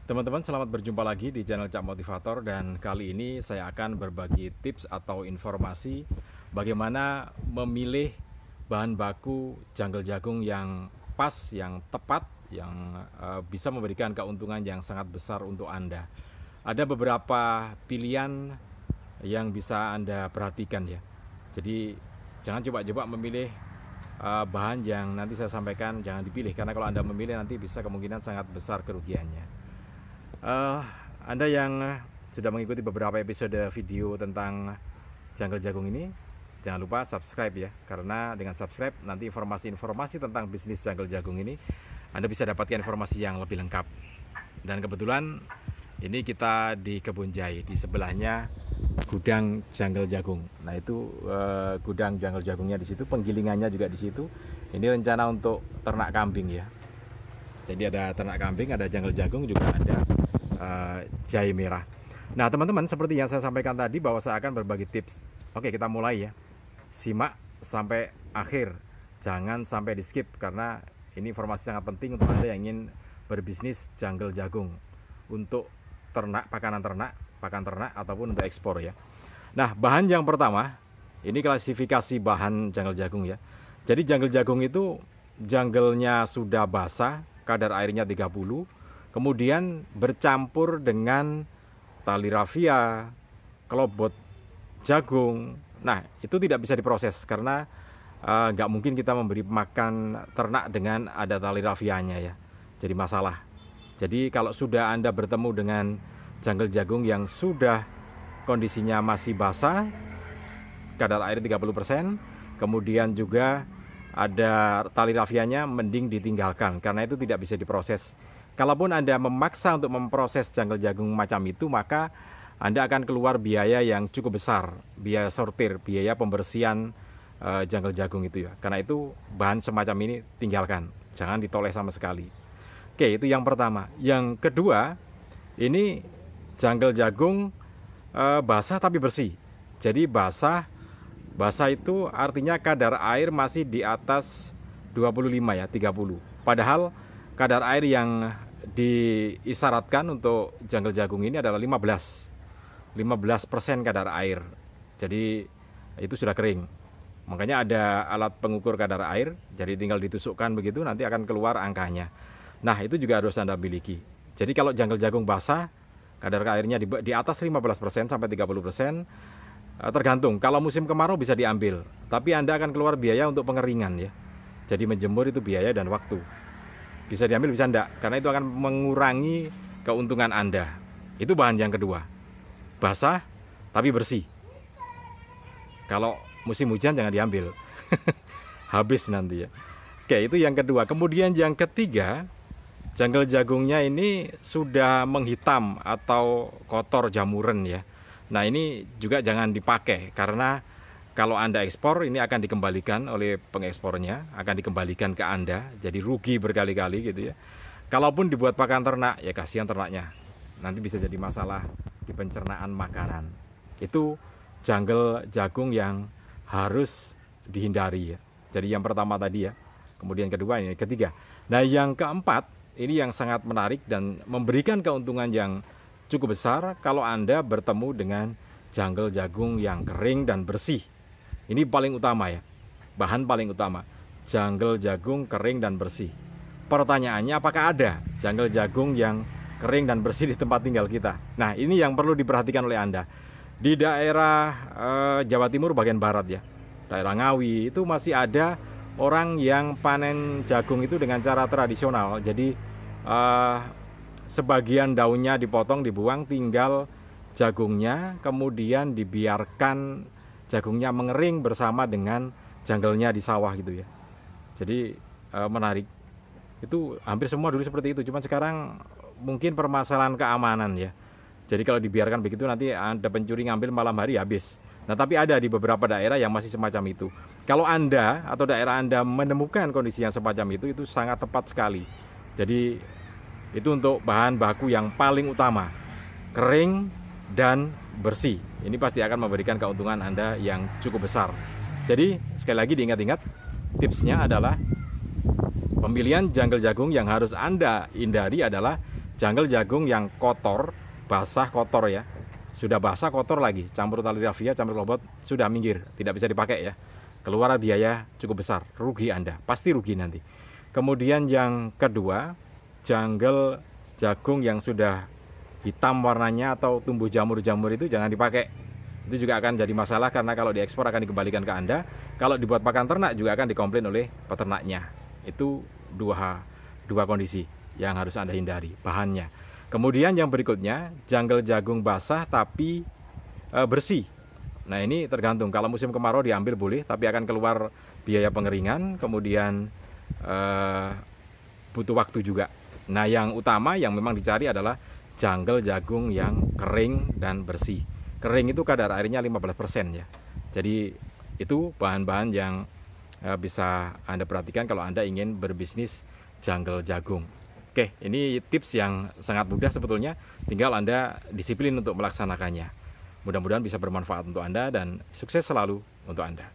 Teman-teman, selamat berjumpa lagi di channel Cak Motivator, dan kali ini saya akan berbagi tips atau informasi bagaimana memilih bahan baku janggal jagung yang pas, yang tepat, yang bisa memberikan keuntungan yang sangat besar untuk Anda. Ada beberapa pilihan yang bisa Anda perhatikan ya. Jadi jangan coba-coba memilih bahan yang nanti saya sampaikan, jangan dipilih karena kalau Anda memilih nanti bisa kemungkinan sangat besar kerugiannya. Eh, Anda yang sudah mengikuti beberapa episode video tentang janggal jagung ini, jangan lupa subscribe ya, karena dengan subscribe nanti informasi-informasi tentang bisnis janggal jagung ini Anda bisa dapatkan informasi yang lebih lengkap. Dan kebetulan ini kita di Kebun Jahe, di sebelahnya gudang janggal jagung. Nah itu gudang janggal jagungnya di situ, penggilingannya juga di situ. Ini rencana untuk ternak kambing ya. Jadi ada ternak kambing, ada janggal jagung, juga ada jahe merah. Nah teman-teman, seperti yang saya sampaikan tadi bahwa saya akan berbagi tips. Oke, kita mulai ya. Simak sampai akhir, jangan sampai di skip, karena ini informasi sangat penting untuk Anda yang ingin berbisnis janggal jagung untuk ternak, pakan ternak ataupun untuk ekspor ya. Nah, bahan yang pertama, ini klasifikasi bahan janggal jagung ya. Jadi janggal jagung itu janggalnya sudah basah, kadar airnya 30, kemudian bercampur dengan tali rafia, kelobot jagung. Nah, itu tidak bisa diproses karena nggak mungkin kita memberi makan ternak dengan ada tali rafianya ya. Jadi masalah. Jadi kalau sudah Anda bertemu dengan janggal jagung yang sudah kondisinya masih basah, kadar air 30%, kemudian juga ada tali rafianya, mending ditinggalkan karena itu tidak bisa diproses. Kalaupun Anda memaksa untuk memproses janggal jagung macam itu, maka Anda akan keluar biaya yang cukup besar, biaya sortir, biaya pembersihan janggal jagung itu ya. Karena itu bahan semacam ini tinggalkan, jangan ditoleh sama sekali. Oke, itu yang pertama. Yang kedua, ini janggal jagung basah tapi bersih. Jadi basah itu artinya kadar air masih di atas 25 ya, 30. Padahal kadar air yang diisyaratkan untuk janggal jagung ini adalah 15% kadar air. Jadi itu sudah kering. Makanya ada alat pengukur kadar air, jadi tinggal ditusukkan begitu nanti akan keluar angkanya. Nah, itu juga harus Anda miliki. Jadi kalau janggal jagung basah, kadar airnya di atas 15% sampai 30%, tergantung. Kalau musim kemarau bisa diambil, tapi Anda akan keluar biaya untuk pengeringan ya. Jadi menjemur itu biaya dan waktu. Bisa diambil, bisa enggak, karena itu akan mengurangi keuntungan Anda. Itu bahan yang kedua. Basah tapi bersih. Kalau musim hujan jangan diambil. Habis nanti ya. Oke, itu yang kedua. Kemudian yang ketiga, janggal jagungnya ini sudah menghitam atau kotor jamuran ya. Nah, ini juga jangan dipakai karena kalau Anda ekspor ini akan dikembalikan oleh pengekspornya, akan dikembalikan ke Anda, jadi rugi berkali-kali gitu ya. Kalaupun dibuat pakan ternak, ya kasihan ternaknya. Nanti bisa jadi masalah di pencernaan makanan. Itu janggal jagung yang harus dihindari ya. Jadi yang pertama tadi ya, kemudian kedua, ini ketiga. Nah, yang keempat, ini yang sangat menarik dan memberikan keuntungan yang cukup besar kalau Anda bertemu dengan janggal jagung yang kering dan bersih. Ini paling utama ya, bahan paling utama, janggal jagung kering dan bersih. Pertanyaannya, apakah ada janggal jagung yang kering dan bersih di tempat tinggal kita? Nah, ini yang perlu diperhatikan oleh Anda. Di daerah Jawa Timur bagian barat ya, daerah Ngawi, itu masih ada orang yang panen jagung itu dengan cara tradisional. Jadi sebagian daunnya dipotong, dibuang, tinggal jagungnya, kemudian dibiarkan jagungnya mengering bersama dengan janggalnya di sawah gitu ya. Jadi menarik. Itu hampir semua dulu seperti itu, cuman sekarang mungkin permasalahan keamanan ya. Jadi kalau dibiarkan begitu nanti ada pencuri ngambil malam hari habis. Nah, tapi ada di beberapa daerah yang masih semacam itu. Kalau Anda atau daerah Anda menemukan kondisi yang semacam itu sangat tepat sekali. Jadi itu untuk bahan baku yang paling utama, kering dan bersih. Ini pasti akan memberikan keuntungan Anda yang cukup besar. Jadi sekali lagi diingat-ingat, tipsnya adalah pemilihan janggal jagung yang harus Anda hindari adalah Jungle jagung yang kotor, basah kotor ya. Sudah basah kotor lagi, campur tali rafia, campur klobot, sudah minggir, tidak bisa dipakai ya. Keluar biaya cukup besar, rugi Anda, pasti rugi nanti. Kemudian yang kedua, jungle jagung yang sudah hitam warnanya atau tumbuh jamur-jamur itu jangan dipakai. Itu juga akan jadi masalah karena kalau diekspor akan dikembalikan ke Anda. Kalau dibuat pakan ternak juga akan dikomplain oleh peternaknya. Itu dua kondisi yang harus Anda hindari bahannya. Kemudian yang berikutnya, jungle jagung basah tapi bersih. Nah ini tergantung, kalau musim kemarau diambil boleh, tapi akan keluar biaya pengeringan, kemudian butuh waktu juga. Nah yang utama yang memang dicari adalah jungle jagung yang kering dan bersih. Kering itu kadar airnya 15% ya. Jadi itu bahan-bahan yang bisa Anda perhatikan kalau Anda ingin berbisnis jungle jagung. Oke, ini tips yang sangat mudah sebetulnya, tinggal Anda disiplin untuk melaksanakannya. Mudah-mudahan bisa bermanfaat untuk Anda dan sukses selalu untuk Anda.